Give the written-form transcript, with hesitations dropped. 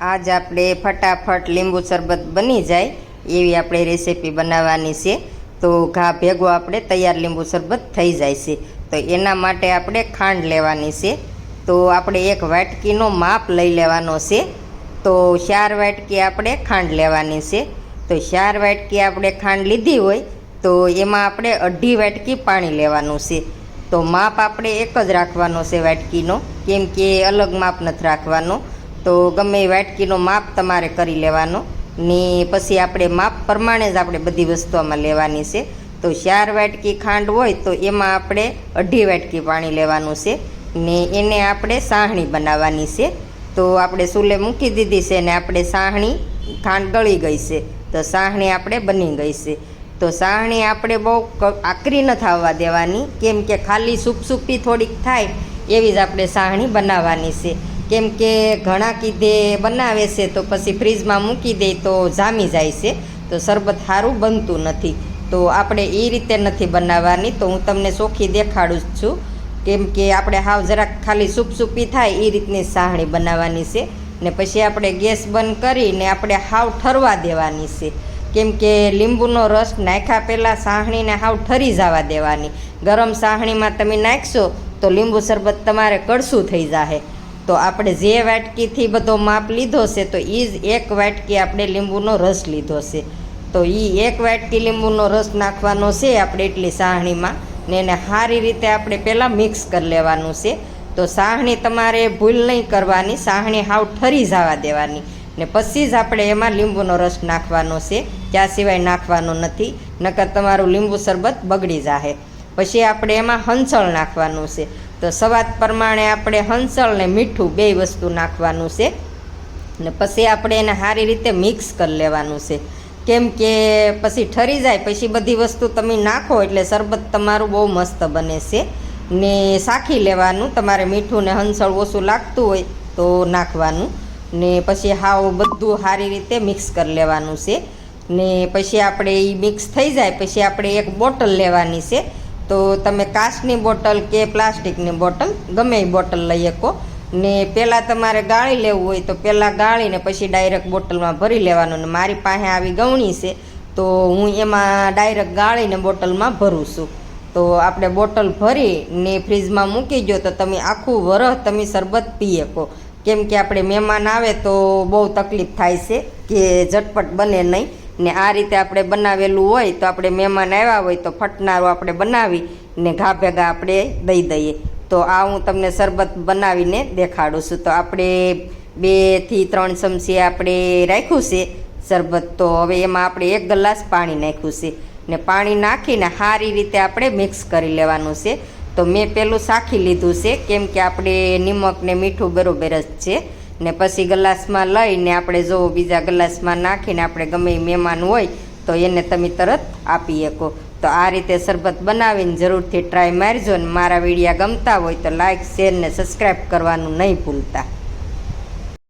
आज આપણે ફટાફટ લીંબુ શરબત બની જાય એવી આપણે રેસીપી બનાવવાની છે। તો ઘા ભેગો આપણે તૈયાર લીંબુ શરબત થઈ જાય છે। તો એના માટે આપણે ખાંડ લેવાની છે। તો આપણે એક વાટકીનો માપ લઈ લેવાનો છે। તો 4 વાટકી આપણે ખાંડ લેવાની છે। તો 4 વાટકી આપણે ખાંડ લીધી હોય તો એમાં આપણે 1/2 વાટકી પાણી લેવાનું છે। તો માપ આપણે એક જ રાખવાનો છે વાટકીનો, કેમ કે અલગ માપ નથી રાખવાનો। તો ગમે વાટકીનો માપ તમારે કરી લેવાનો ને પછી આપણે માપ પ્રમાણે જ આપણે બધી વસ્તુઓમાં લેવાની છે। તો 4 વાટકી ખાંડ હોય તો એમાં આપણે 1/2 વાટકી પાણી લેવાનું છે ને એને આપણે સાહણી બનાવવાની છે। તો આપણે ચૂલે મૂકી દીધી છે ને આપણે સાહણી ખાંડ ગળી ગઈ છે, તો સાહણી આપણે બની ગઈ છે। તો સાહણી આપણે બહુ આકરી ન થવા દેવાની, કેમ કે ખાલી સૂપસૂપી થોડીક થાય એવી જ આપણે સાહણી બનાવવાની છે। કેમ કે ઘણા કીધે બનાવે છે તો પછી ફ્રીજમાં મૂકી દે તો જામી જાય છે, તો શરબત સારું બનતું નથી। તો આપણે એ રીતે નથી બનાવવાની। તો હું તમને ચોખ્ખી દેખાડું છું, કેમ કે આપણે હાવ જરાક ખાલી સૂપસૂપી થાય એ રીતની સાહણી બનાવવાની છે ને પછી આપણે ગેસ બંધ કરીને આપણે હાવ ઠરવા દેવાની છે। કેમ કે લીંબુનો રસ નાખ્યા પહેલાં સાહણીને હાવ ઠરી જવા દેવાની। ગરમ સાહણીમાં તમે નાખશો તો લીંબુ શરબત તમારે કડશું થઈ જશે। તો આપણે જે વાટકીથી બધો માપ લીધો છે તો એ જ 1 વાટકી આપણે લીંબુનો રસ લીધો છે। તો એ 1 વાટકી લીંબુનો રસ નાખવાનો છે આપણે એટલી સાહણીમાં ને એને સારી રીતે આપણે પહેલાં મિક્સ કરી લેવાનું છે। તો સાહણી તમારે ભૂલ નહીં કરવાની, સાહણી હાવ ઠરી જવા દેવાની ને પછી જ આપણે એમાં લીંબુનો રસ નાખવાનો છે, ત્યાં સિવાય નાખવાનો નથી, નકર તમારું લીંબુ શરબત બગડી જશે। પછી આપણે એમાં હંસળ નાખવાનું છે। તો સ્વાદ પ્રમાણે આપણે હંસળ ને મીઠું 2 વસ્તુ નાખવાનું છે ને પછી આપણે એને સારી રીતે મિક્સ કરી લેવાનું છે। કેમ કે પછી ઠરી જાય પછી બધી વસ્તુ તમે નાખો એટલે શરબત તમારું બહુ મસ્ત બને છે ને ચાખી લેવાનું, તમારે મીઠું ને હંસળ ઓછું લાગતું હોય તો નાખવાનું ને પછી હાવ બધું સારી રીતે મિક્સ કરી લેવાનું છે ને પછી આપણે એ મિક્સ થઈ જાય પછી આપણે એક બોટલ લેવાની છે। તો તમે કાચની બોટલ કે પ્લાસ્ટિકની બોટલ ગમે એ બોટલ લઈ શકો ને પહેલાં તમારે ગાળી લેવું હોય તો પહેલાં ગાળીને પછી ડાયરેક્ટ બોટલમાં ભરી લેવાનું ને મારી પાસે આવી ગવણી છે તો હું એમાં ડાયરેક્ટ ગાળીને બોટલમાં ભરું છું। તો આપણે બોટલ ભરી ને ફ્રીજમાં મૂકી દો તો તમે આખું વરસ તમે શરબત પી શકો। કેમ કે આપણે મહેમાન આવે તો બહુ તકલીફ થાય છે કે ઝટપટ બને નહીં ને આ રીતે આપણે બનાવેલું હોય તો આપણે મહેમાન આવ્યા હોય તો ફટનારું આપણે બનાવી ને ઘા ભેગા આપણે દઈ દઈએ। તો આ હું તમને શરબત બનાવીને દેખાડું છું। તો આપણે 2 થી 3 ચમચી આપણે રાખ્યું છે શરબત। તો હવે એમાં આપણે 1 ગ્લાસ પાણી નાખ્યું છે ને પાણી નાખીને સારી રીતે આપણે મિક્સ કરી લેવાનું છે। તો મેં પેલું ચાખી લીધું છે, કેમ કે આપણે નિમક ને મીઠું બરોબર જ છે ને પછી ગ્લાસમાં લઈને આપણે જો બીજા ગ્લાસમાં નાખીને આપણે ગમે એ મહેમાન હોય તો એને તમે તરત આપી શકો। તો આ રીતે શરબત બનાવીને જરૂરથી ટ્રાય મારજો ને મારા વિડીયા ગમતા હોય તો લાઇક, શેર ને સબસ્ક્રાઈબ કરવાનું નહીં ભૂલતા।